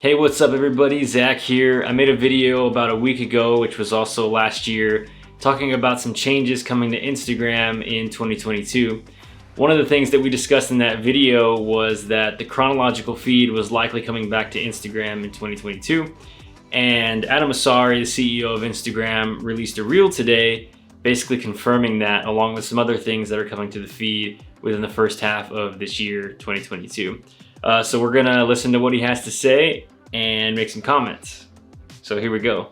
Hey, what's up everybody? Zach here. I made a video about a week ago, which was also last year, talking about some changes coming to Instagram in 2022. One of the things that we discussed in that video was that the chronological feed was likely coming back to Instagram in 2022. And Adam Mosseri, the CEO of Instagram, released a reel today, basically confirming that, along with some other things that are coming to the feed within the first half of this year, 2022. So we're gonna listen to what he has to say and make some comments. So here we go.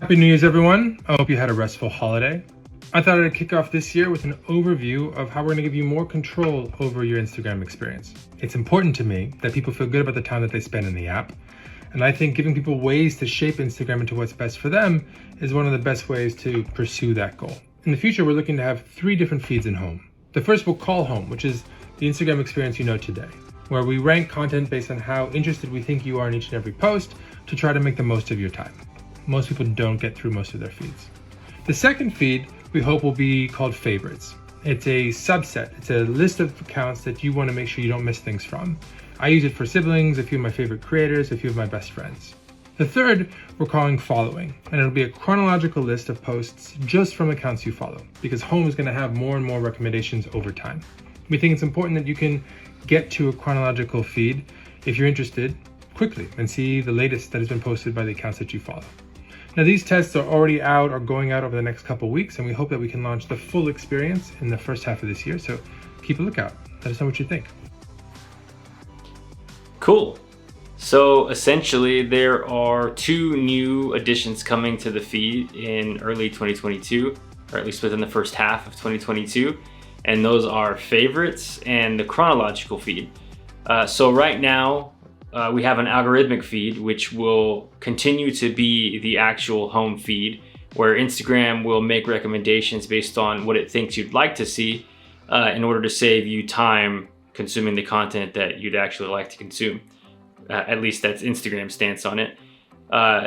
Happy New Year's, everyone. I hope you had a restful holiday. I thought I'd kick off this year with an overview of how we're gonna give you more control over your Instagram experience. It's important to me that people feel good about the time that they spend in the app. And I think giving people ways to shape Instagram into what's best for them is one of the best ways to pursue that goal. In the future, we're looking to have 3 different feeds in Home. The first we'll call Home, which is the Instagram experience you know today, where we rank content based on how interested we think you are in each and every post to try to make the most of your time. Most people don't get through most of their feeds. The second feed we hope will be called Favorites. It's a subset. It's a list of accounts that you want to make sure you don't miss things from. I use it for siblings, a few of my favorite creators, a few of my best friends. The third we're calling Following, and it'll be a chronological list of posts just from accounts you follow, because Home is going to have more and more recommendations over time. We think it's important that you can get to a chronological feed if you're interested quickly and see the latest that has been posted by the accounts that you follow. Now, these tests are already out or going out over the next couple weeks, and we hope that we can launch the full experience in the first half of this year. So keep a lookout. Let us know what you think. Cool. So essentially there are 2 new additions coming to the feed in early 2022, or at least within the first half of 2022. And those are Favorites and the chronological feed. So right now we have an algorithmic feed, which will continue to be the actual home feed, where Instagram will make recommendations based on what it thinks you'd like to see in order to save you time consuming the content that you'd actually like to consume. At least that's Instagram's stance on it.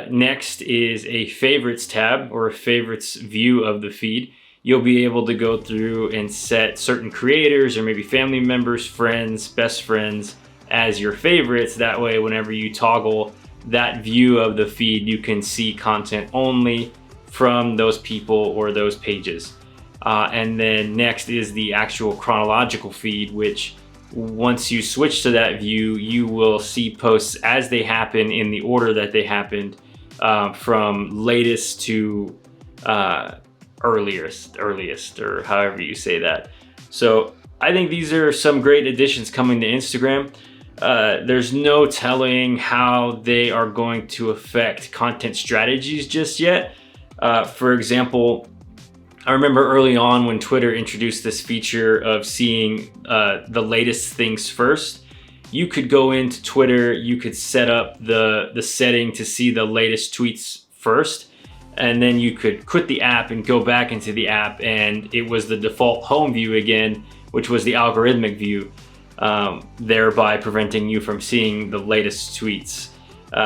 Next is a Favorites tab, or a Favorites view of the feed. You'll be able to go through and set certain creators or maybe family members, friends, best friends as your favorites. That way, whenever you toggle that view of the feed, you can see content only from those people or those pages. And then next is the actual chronological feed, which once you switch to that view, you will see posts as they happen in the order that they happened, from latest to earliest, or however you say that. So I think these are some great additions coming to Instagram. There's no telling how they are going to affect content strategies just yet. For example, I remember early on when Twitter introduced this feature of seeing the latest things first. You could go into Twitter, you could set up the setting to see the latest tweets first, and then you could quit the app and go back into the app, and it was the default home view again, which was the algorithmic view, thereby preventing you from seeing the latest tweets.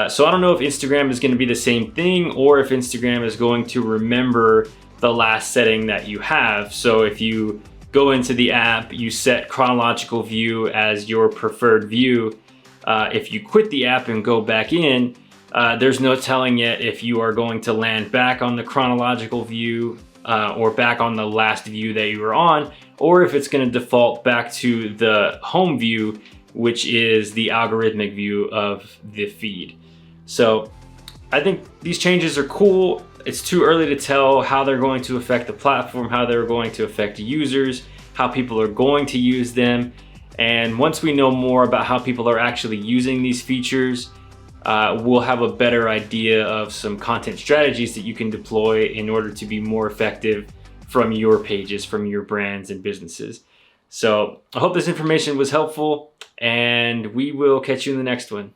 So I don't know if Instagram is going to be the same thing, or if Instagram is going to remember the last setting that you have. So if you go into the app, you set chronological view as your preferred view. If you quit the app and go back in, there's no telling yet if you are going to land back on the chronological view or back on the last view that you were on, or if it's going to default back to the home view, which is the algorithmic view of the feed. So I think these changes are cool. It's too early to tell how they're going to affect the platform, how they're going to affect users, how people are going to use them. And once we know more about how people are actually using these features, we'll have a better idea of some content strategies that you can deploy in order to be more effective from your pages, from your brands and businesses. So I hope this information was helpful, and we will catch you in the next one.